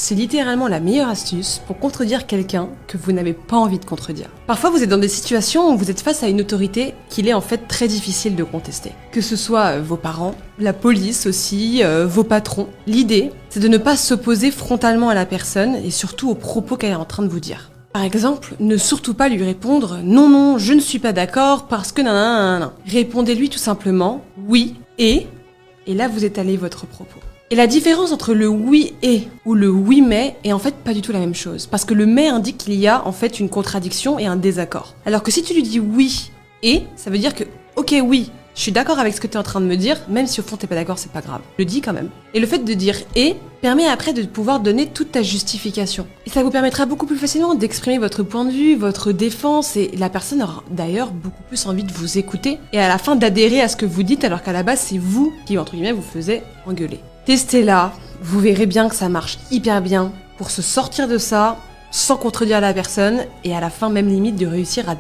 c'est littéralement la meilleure astuce pour contredire quelqu'un que vous n'avez pas envie de contredire. Parfois, vous êtes dans des situations où vous êtes face à une autorité qu'il est en fait très difficile de contester. Que ce soit vos parents, la police aussi, vos patrons. L'idée, c'est de ne pas s'opposer frontalement à la personne et surtout aux propos qu'elle est en train de vous dire. Par exemple, ne surtout pas lui répondre « Non, je ne suis pas d'accord parce que nanana ». Répondez-lui tout simplement « Oui et là vous étalez votre propos. Et la différence entre le oui et ou le oui mais est en fait pas du tout la même chose. Parce que le mais indique qu'il y a en fait une contradiction et un désaccord. Alors que si tu lui dis oui et, ça veut dire que ok oui, je suis d'accord avec ce que tu es en train de me dire, même si au fond t'es pas d'accord, c'est pas grave. Le dis quand même. Et le fait de dire et permet après de pouvoir donner toute ta justification. Et ça vous permettra beaucoup plus facilement d'exprimer votre point de vue, votre défense, et la personne aura d'ailleurs beaucoup plus envie de vous écouter et à la fin d'adhérer à ce que vous dites alors qu'à la base c'est vous qui entre guillemets vous faisiez engueuler. Testez-la, vous verrez bien que ça marche hyper bien pour se sortir de ça sans contredire la personne et à la fin même limite de réussir à